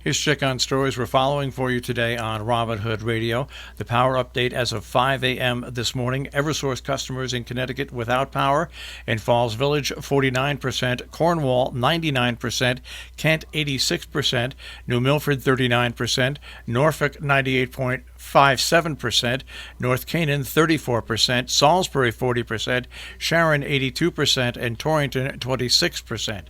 Here's check on stories we're following for you today on Robin Hood Radio. The power update as of 5 a.m. this morning. Eversource customers in Connecticut without power. In Falls Village, 49%. Cornwall, 99%. Kent, 86%. New Milford, 39%. Norfolk, 98.57%. North Canaan, 34%. Salisbury, 40%. Sharon, 82%. And Torrington, 26%.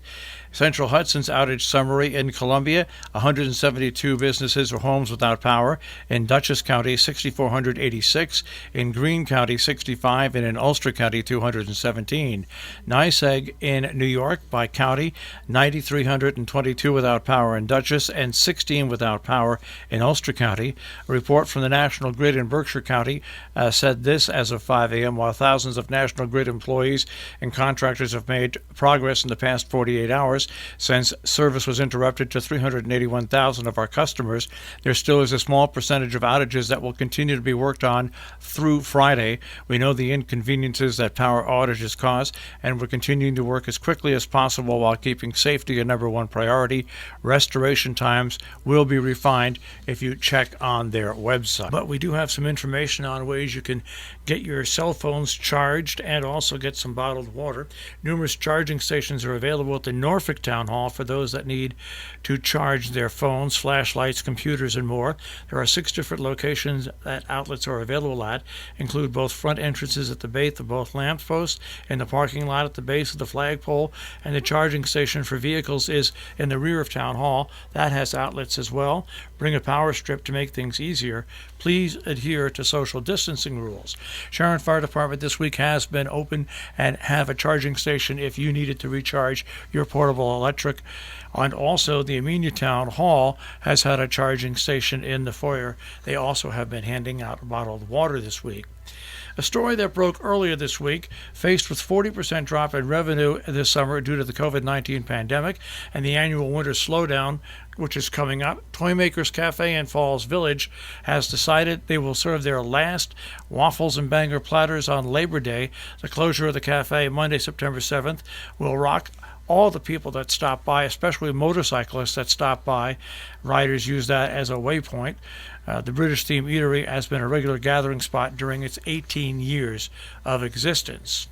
Central Hudson's outage summary in Columbia, 172 businesses or homes without power. In Dutchess County, 6,486. In Greene County, 65. And in Ulster County, 217. NYSEG in New York by county, 9,322 without power in Dutchess and 16 without power in Ulster County. A report from the National Grid in Berkshire County said this as of 5 a.m. While thousands of National Grid employees and contractors have made progress in the past 48 hours, since service was interrupted to 381,000 of our customers, there still is a small percentage of outages that will continue to be worked on through Friday. We know the inconveniences that power outages cause, and we're continuing to work as quickly as possible while keeping safety a number one priority. Restoration times will be refined if you check on their website. But we do have some information on ways you can get your cell phones charged and also get some bottled water. Numerous charging stations are available at the Norfolk Town Hall for those that need to charge their phones, flashlights, computers, and more. There are 6 different locations that outlets are available at, include both front entrances at the base of both lamp posts, in the parking lot at the base of the flagpole, and the charging station for vehicles is in the rear of Town Hall. That has outlets as well. Bring a power strip to make things easier. Please adhere to social distancing rules. Sharon Fire Department this week has been open and have a charging station if you needed to recharge your portable electric. And also the Amenia Town Hall has had a charging station in the foyer. They also have been handing out bottled water this week. A story that broke earlier this week, faced with 40% drop in revenue this summer due to the COVID-19 pandemic and the annual winter slowdown, which is coming up. Toymakers Cafe in Falls Village has decided they will serve their last waffles and banger platters on Labor Day. The closure of the cafe Monday, September 7th, will rock all the people that stop by, especially motorcyclists that stop by. Riders use that as a waypoint. The British Theme Eatery has been a regular gathering spot during its 18 years of existence.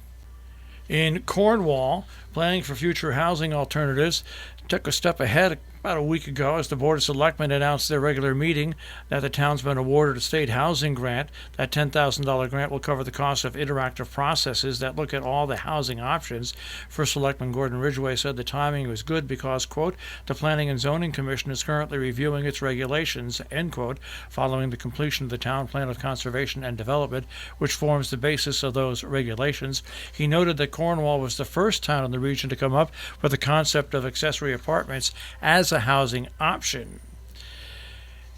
In Cornwall, planning for future housing alternatives took a step ahead about a week ago as the Board of Selectmen announced their regular meeting that the town's been awarded a state housing grant. That $10,000 grant will cover the cost of interactive processes that look at all the housing options. First Selectman Gordon Ridgway said the timing was good because, quote, the Planning and Zoning Commission is currently reviewing its regulations, end quote, following the completion of the Town Plan of Conservation and Development, which forms the basis of those regulations. He noted that Cornwall was the first town in the region to come up with the concept of accessory apartments as a housing option.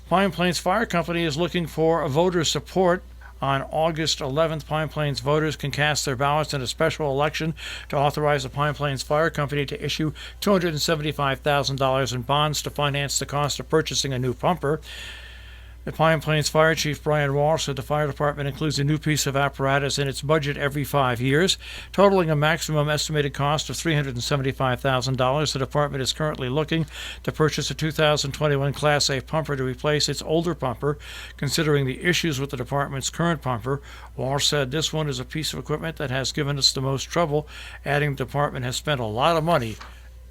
Pine Plains Fire Company is looking for voter support. On August 11th, Pine Plains voters can cast their ballots in a special election to authorize the Pine Plains Fire Company to issue $275,000 in bonds to finance the cost of purchasing a new pumper. The Pine Plains Fire Chief Brian Walsh said the fire department includes a new piece of apparatus in its budget every 5 years, totaling a maximum estimated cost of $375,000. The department is currently looking to purchase a 2021 Class A pumper to replace its older pumper. Considering the issues with the department's current pumper, Walsh said this one is a piece of equipment that has given us the most trouble, adding the department has spent a lot of money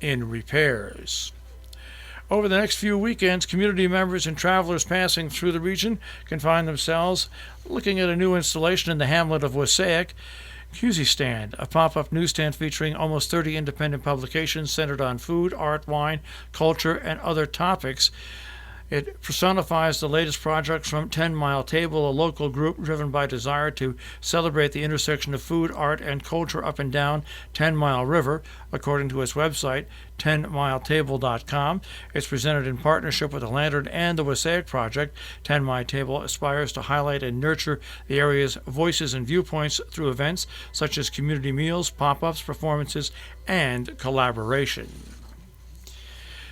in repairs. Over the next few weekends, community members and travelers passing through the region can find themselves looking at a new installation in the hamlet of Wassaic. QZ Stand, a pop-up newsstand featuring almost 30 independent publications centered on food, art, wine, culture, and other topics. It personifies the latest projects from 10 Mile Table, a local group driven by desire to celebrate the intersection of food, art, and culture up and down 10 Mile River, according to its website, 10miletable.com. It's presented in partnership with the Lantern and the Wassaic Project. 10 Mile Table aspires to highlight and nurture the area's voices and viewpoints through events such as community meals, pop-ups, performances, and collaboration.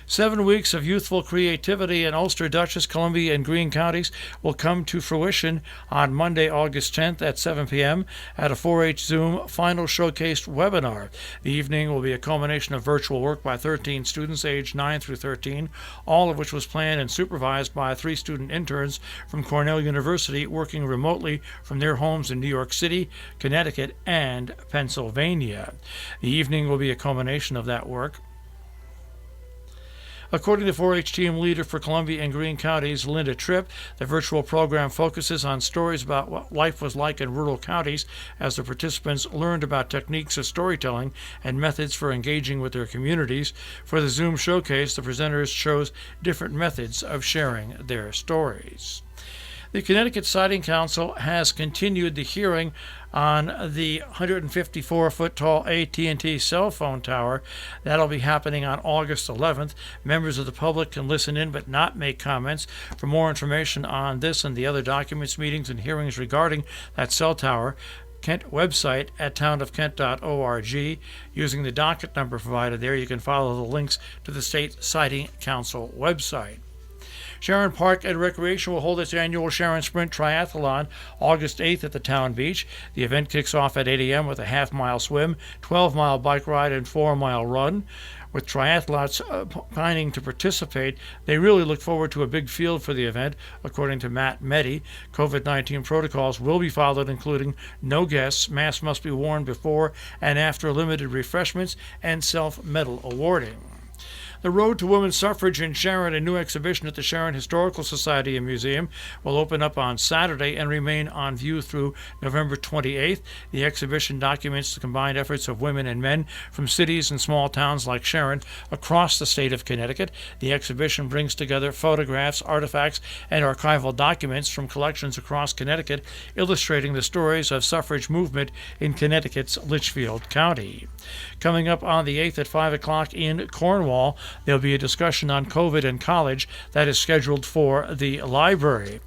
7 weeks of youthful creativity in Ulster, Dutchess, Columbia, and Greene counties will come to fruition on Monday, August 10th at 7 p.m. at a 4-H Zoom final showcase webinar. The evening will be a culmination of virtual work by 13 students aged 9 through 13, all of which was planned and supervised by 3 student interns from Cornell University working remotely from their homes in New York City, Connecticut, and Pennsylvania. The evening will be a culmination of that work. According to 4-H team leader for Columbia and Greene counties, Linda Tripp, the virtual program focuses on stories about what life was like in rural counties as the participants learned about techniques of storytelling and methods for engaging with their communities. For the Zoom showcase, the presenters chose different methods of sharing their stories. The Connecticut Siting Council has continued the hearing on the 154-foot-tall AT&T cell phone tower. That'll be happening on August 11th. Members of the public can listen in but not make comments. For more information on this and the other documents, meetings, and hearings regarding that cell tower, Kent website at townofkent.org. Using the docket number provided there, you can follow the links to the State Siting Council website. Sharon Park and Recreation will hold its annual Sharon Sprint Triathlon August 8th at the Town Beach. The event kicks off at 8 a.m. with a half-mile swim, 12-mile bike ride, and 4-mile run. With triathletes planning to participate, they really look forward to a big field for the event, according to Matt Meddy. COVID-19 protocols will be followed, including no guests, masks must be worn before and after limited refreshments, and self-medal awarding. The Road to Women's Suffrage in Sharon, a new exhibition at the Sharon Historical Society and Museum, will open up on Saturday and remain on view through November 28th. The exhibition documents the combined efforts of women and men from cities and small towns like Sharon across the state of Connecticut. The exhibition brings together photographs, artifacts, and archival documents from collections across Connecticut, illustrating the stories of suffrage movement in Connecticut's Litchfield County. Coming up on the 8th at 5 o'clock in Cornwall, there'll be a discussion on COVID and college that is scheduled for the library.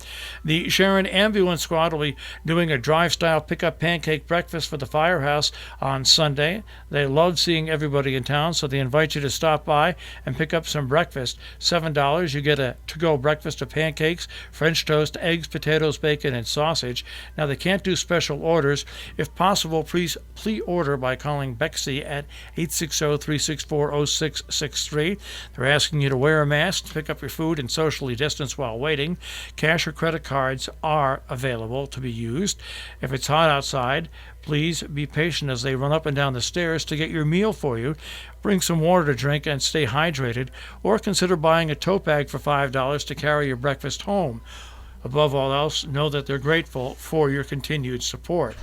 The Sharon Ambulance Squad will be doing a drive-style pickup pancake breakfast for the firehouse on Sunday. They love seeing everybody in town, so they invite you to stop by and pick up some breakfast. $7, you get a to-go breakfast of pancakes, French toast, eggs, potatoes, bacon, and sausage. Now, they can't do special orders. If possible, please pre-order by calling Bexy at 860-364-0663. They're asking you to wear a mask, to pick up your food, and socially distance while waiting. Cash or credit cards are available to be used. If it's hot outside, please be patient as they run up and down the stairs to get your meal for you. Bring some water to drink and stay hydrated, or consider buying a tote bag for $5 to carry your breakfast home. Above all else, know that they're grateful for your continued support.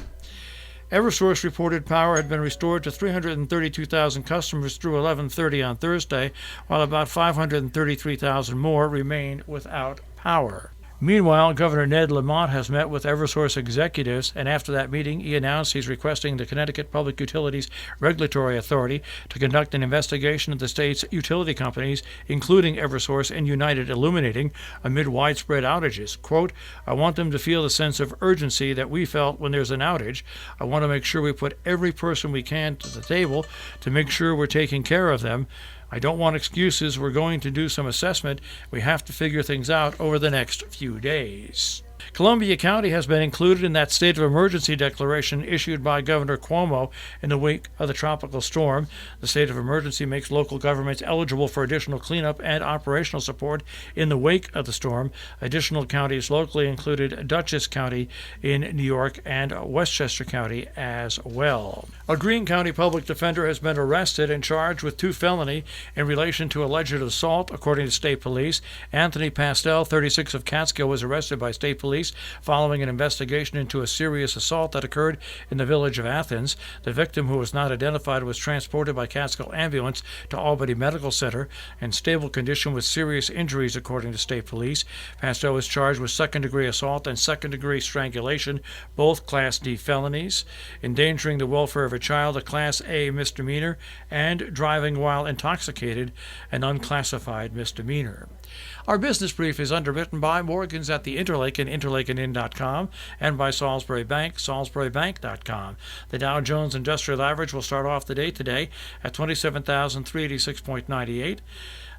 Eversource reported power had been restored to 332,000 customers through 11:30 on Thursday, while about 533,000 more remained without power. Meanwhile, Governor Ned Lamont has met with Eversource executives, and after that meeting, he announced he's requesting the Connecticut Public Utilities Regulatory Authority to conduct an investigation of the state's utility companies, including Eversource and United Illuminating, amid widespread outages. Quote, "I want them to feel the sense of urgency that we felt when there's an outage. I want to make sure we put every person we can to the table to make sure we're taking care of them. I don't want excuses. We're going to do some assessment. We have to figure things out over the next few days." Columbia County has been included in that state of emergency declaration issued by Governor Cuomo in the wake of the tropical storm. The state of emergency makes local governments eligible for additional cleanup and operational support in the wake of the storm. Additional counties locally included Dutchess County in New York and Westchester County as well. A Greene County public defender has been arrested and charged with 2 felonies in relation to alleged assault, according to state police. Anthony Pastel, 36 of Catskill, was arrested by state police following an investigation into a serious assault that occurred in the village of Athens. The victim, who was not identified, was transported by Catskill ambulance to Albany Medical Center in stable condition with serious injuries, according to state police. Pastel was charged with second-degree assault and second-degree strangulation, both Class D felonies, endangering the welfare of a child, a Class A misdemeanor, and driving while intoxicated, an unclassified misdemeanor. Our business brief is underwritten by Morgans at the Interlaken, interlakenin.com, and by Salisbury Bank, salisburybank.com. The Dow Jones Industrial Average will start off the day today at 27,386.98.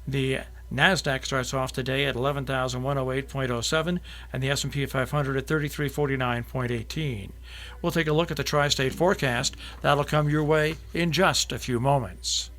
The NASDAQ starts off today at 11,108.07 and the S&P 500 at 3349.18. We'll take a look at the tri-state forecast. That'll come your way in just a few moments.